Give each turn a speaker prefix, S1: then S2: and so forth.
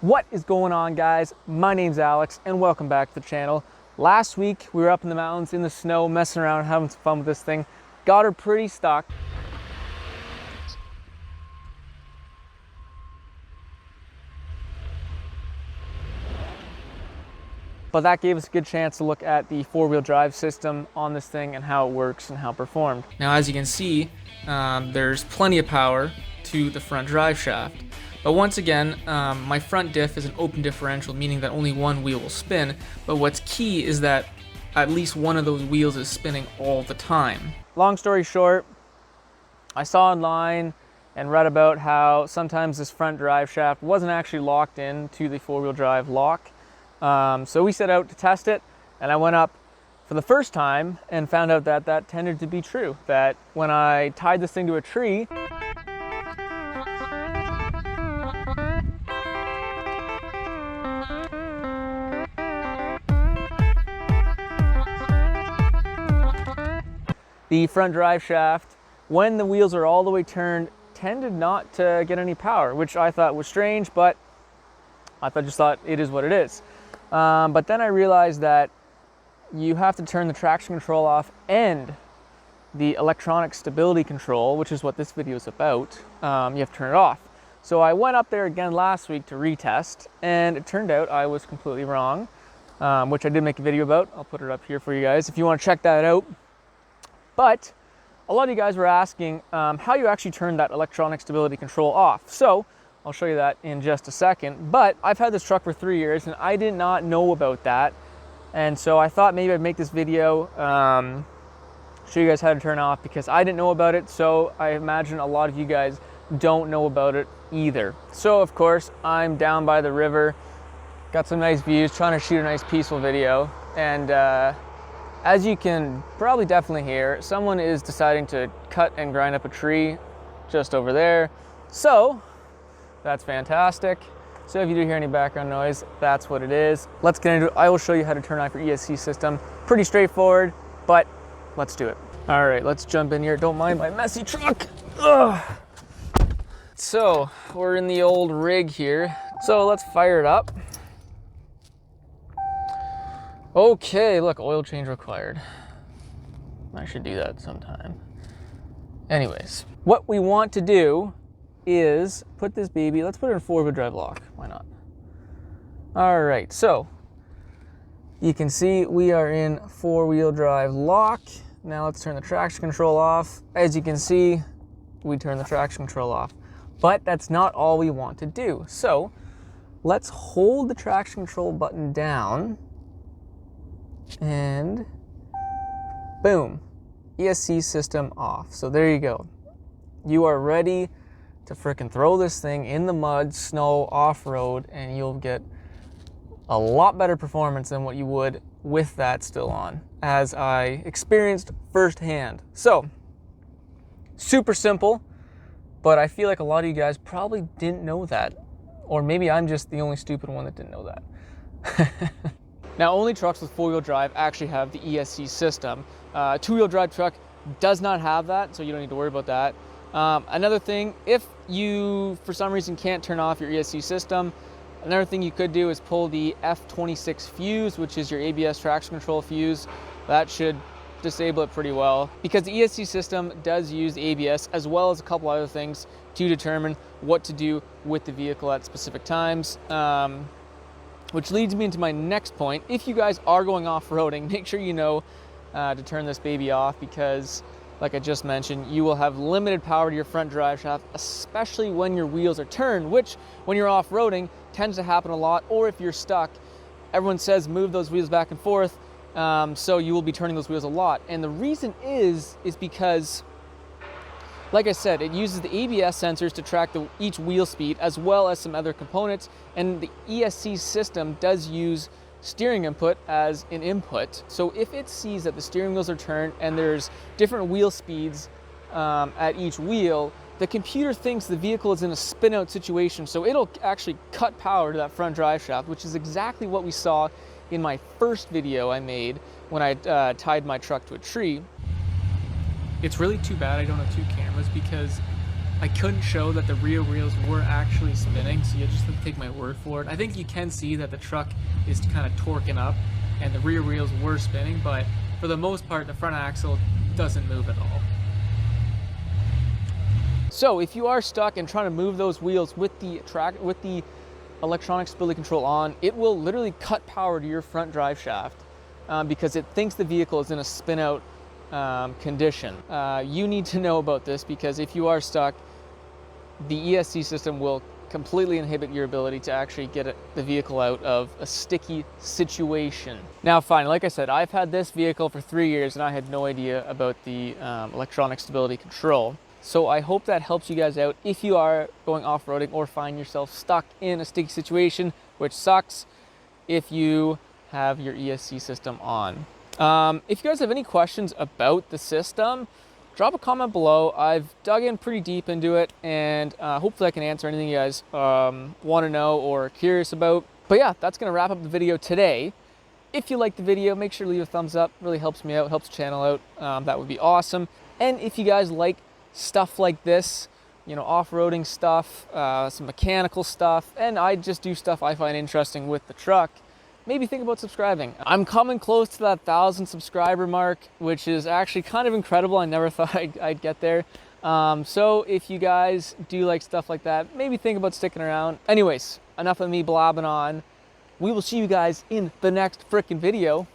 S1: What is going on, guys? My name's Alex and welcome back to the channel. Last week we were up in the mountains in the snow messing around, having some fun with this thing. Got her pretty stuck. But that gave us a good chance to look at the four-wheel drive system on this thing and how it works and how it performed.
S2: Now, as you can see, there's plenty of power to the front drive shaft. But once again, my front diff is an open differential, meaning that only one wheel will spin. But what's key is that at least one of those wheels is spinning all the time.
S1: Long story short, I saw online and read about how sometimes this front drive shaft wasn't actually locked in to the four-wheel drive lock. So we set out to test it, and I went up for the first time and found out that that tended to be true. That when I tied this thing to a tree, the front drive shaft, when the wheels are all the way turned, tended not to get any power, which I thought was strange, but I just thought it is what it is. But then I realized that you have to turn the traction control off and the electronic stability control, which is what this video is about, you have to turn it off. So I went up there again last week to retest, and it turned out I was completely wrong, which I did make a video about. I'll put it up here for you guys if you want to check that out. But a lot of you guys were asking how you actually turn that electronic stability control off. So I'll show you that in just a second. But I've had this truck for 3 years and I did not know about that. And so I thought maybe I'd make this video, show you guys how to turn off, because I didn't know about it. So I imagine a lot of you guys don't know about it either. So of course, I'm down by the river, got some nice views, trying to shoot a nice peaceful video. And as you can probably definitely hear, someone is deciding to cut and grind up a tree just over there. So that's fantastic. So if you do hear any background noise, that's what it is. Let's get into it. I will show you how to turn off your ESC system. Pretty straightforward, but let's do it. All right, let's jump in here. Don't mind my messy truck. Ugh. So we're in the old rig here. So let's fire it up. Okay, look, oil change required. I should do that sometime. Anyways, what we want to do is put this baby, let's put it in four-wheel drive lock. Why not? All right, so you can see we are in four-wheel drive lock. Now let's turn the traction control off. As you can see, we turn the traction control off. But that's not all we want to do. So let's hold the traction control button down and boom, ESC system off. So there you go. You are ready to frickin' throw this thing in the mud, snow, off-road, and you'll get a lot better performance than what you would with that still on, as I experienced firsthand. So, super simple, but I feel like a lot of you guys probably didn't know that. Or maybe I'm just the only stupid one that didn't know that. Now, only trucks with four-wheel drive actually have the ESC system. Two-wheel drive truck does not have that, so you don't need to worry about that. Another thing, if you, for some reason, can't turn off your ESC system, another thing you could do is pull the F26 fuse, which is your ABS traction control fuse. That should disable it pretty well, because the ESC system does use ABS as well as a couple other things to determine what to do with the vehicle at specific times. Which leads me into my next point. If you guys are going off-roading, make sure you know to turn this baby off, because like I just mentioned, you will have limited power to your front drive shaft, especially when your wheels are turned, which when you're off-roading tends to happen a lot. Or if you're stuck, everyone says move those wheels back and forth, so you will be turning those wheels a lot. And the reason is because, like I said, it uses the ABS sensors to track each wheel speed as well as some other components, and the ESC system does use steering input as an input. So if it sees that the steering wheels are turned and there's different wheel speeds at each wheel, the computer thinks the vehicle is in a spin-out situation, so it'll actually cut power to that front drive shaft, which is exactly what we saw in my first video I made when I tied my truck to a tree.
S2: It's really too bad I don't have two cameras, because I couldn't show that the rear wheels were actually spinning, so you just have to take my word for it. I think you can see that the truck is kind of torquing up and the rear wheels were spinning, but for the most part, the front axle doesn't move at all.
S1: So if you are stuck and trying to move those wheels with the electronic stability control on, it will literally cut power to your front drive shaft because it thinks the vehicle is in a spin out condition. You need to know about this because if you are stuck, the ESC system will completely inhibit your ability to actually get the vehicle out of a sticky situation. Now fine, like I said, I've had this vehicle for 3 years and I had no idea about the electronic stability control. So I hope that helps you guys out if you are going off-roading or find yourself stuck in a sticky situation, which sucks if you have your ESC system on. If you guys have any questions about the system, drop a comment below. I've dug in pretty deep into it and hopefully I can answer anything you guys want to know or are curious about. But yeah, that's going to wrap up the video today. If you liked the video, make sure to leave a thumbs up. It really helps me out, helps the channel out. That would be awesome. And if you guys like stuff like this, you know, off-roading stuff, some mechanical stuff, and I just do stuff I find interesting with the truck, maybe think about subscribing. I'm coming close to that 1,000 subscriber mark, which is actually kind of incredible. I never thought I'd get there. So if you guys do like stuff like that, maybe think about sticking around. Anyways, enough of me blabbing on. We will see you guys in the next frickin' video.